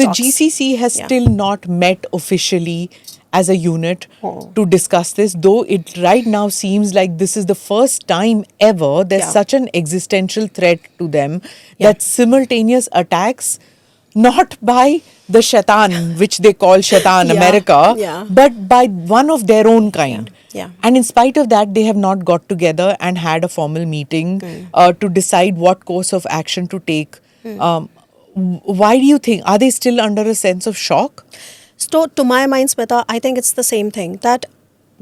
stocks. GCC has still not met officially as a unit to discuss this, though it right now seems like this is the first time ever there's such an existential threat to them that simultaneous attacks, not by the Shaitan, which they call Shaitan America, but by one of their own kind. And in spite of that, they have not got together and had a formal meeting to decide what course of action to take. Why do you think? Are they still under a sense of shock? So, to my mind, Smita, I think it's the same thing, that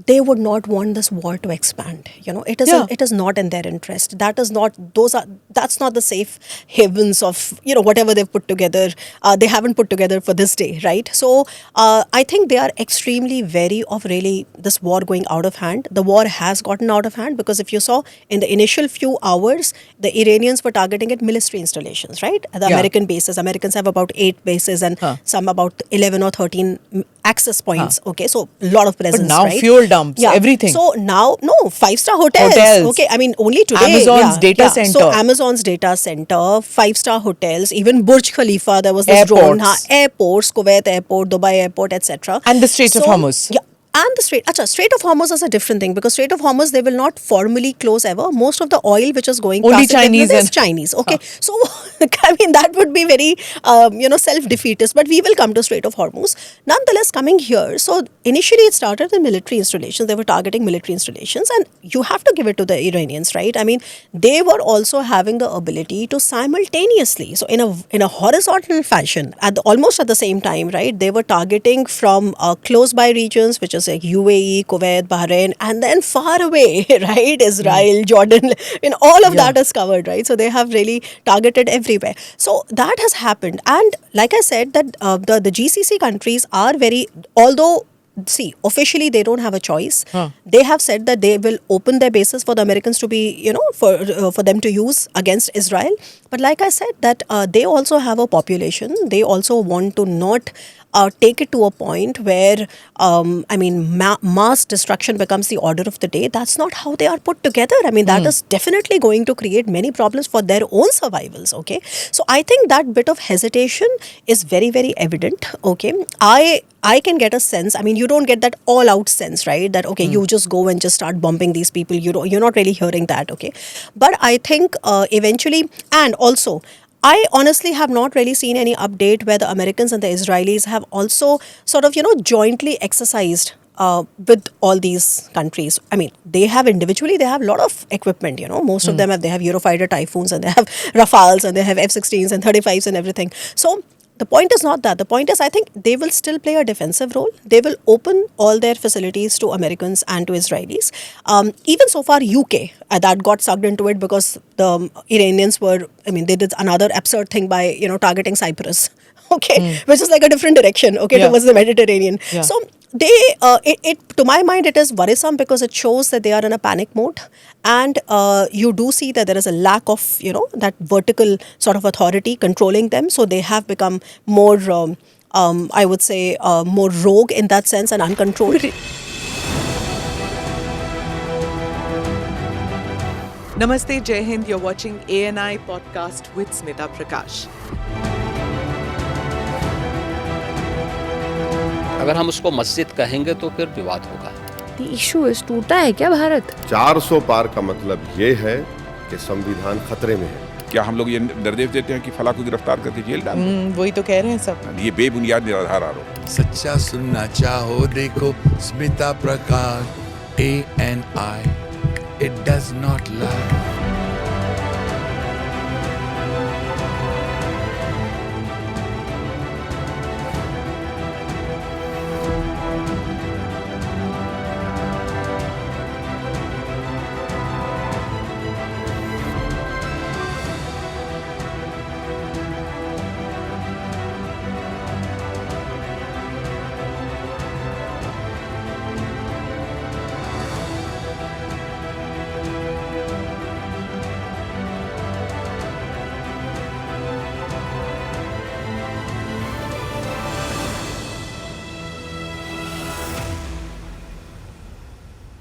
they would not want this war to expand. You know, it is not in their interest. That's not the safe havens of, you know, whatever they've put together. They haven't put together for this day, right? So I think they are extremely wary of really this war going out of hand. The war has gotten out of hand because if you saw in the initial few hours, the Iranians were targeting at military installations, right? The American bases. Americans have about 8 bases and some about 11 or 13 access points. Okay, so a lot of presence. But now right? fuel dumps, everything. So now, 5-star hotels. Okay, I mean, only today. Amazon's data center. So Amazon's data center, 5-star hotels, even Burj Khalifa, there was this drone. Airports, Kuwait Airport, Dubai Airport, etc. And the Strait of Hormuz. Yeah. And the Strait of Hormuz is a different thing because Strait of Hormuz, they will not formally close ever. Most of the oil which is going only past Chinese is Chinese. Okay, so I mean that would be very self-defeatist. But we will come to Strait of Hormuz. Nonetheless, coming here, so initially it started with military installations. They were targeting military installations, and you have to give it to the Iranians, right? I mean, they were also having the ability to simultaneously, so in a horizontal fashion, almost at the same time, right? They were targeting from close by regions, which is like UAE, Kuwait, Bahrain, and then far away, right? Israel, Jordan, all of that is covered, right? So they have really targeted everywhere. So that has happened. And like I said, that the GCC countries are very, although, see, officially they don't have a choice. They have said that they will open their bases for the Americans to be, for them to use against Israel. But like I said, that they also have a population. They also want to not take it to a point where, mass destruction becomes the order of the day. That's not how they are put together. I mean, that is definitely going to create many problems for their own survivals, okay? So I think that bit of hesitation is very, very evident, okay? I can get a sense, I mean, you don't get that all-out sense, right? That, okay, you just go and just start bombing these people. You're not really hearing that, okay? But I think eventually, and also, I honestly have not really seen any update where the Americans and the Israelis have also sort of, jointly exercised with all these countries. I mean, they have a lot of equipment, most of them they have Eurofighter Typhoons and they have Rafales and they have F-16s and 35s and everything. So the point is not that. The point is, I think they will still play a defensive role. They will open all their facilities to Americans and to Israelis. Even so far, UK, that got sucked into it because the Iranians they did another absurd thing by, targeting Cyprus. Okay, which is like a different direction, towards the Mediterranean. Yeah. So to my mind, it is worrisome because it shows that they are in a panic mode, and you do see that there is a lack of, that vertical sort of authority controlling them. So they have become more, I would say, more rogue in that sense and uncontrolled. Namaste, Jai Hind. You're watching ANI podcast with Smita Prakash. अगर हम उसको मस्जिद कहेंगे तो फिर विवाद होगा। The issue is टूटा है क्या भारत? 400 पार का मतलब ये है कि संविधान खतरे में है। क्या हम लोग ये निर्देश देते हैं कि फला को गिरफ्तार करके जेल डाल दें? वही तो कह रहे हैं सब। ये बेबुनियाद निराधार आरोप। सच्चा सुनना चाहो देखो स्मिता प्रकाश ANI, it does not lie.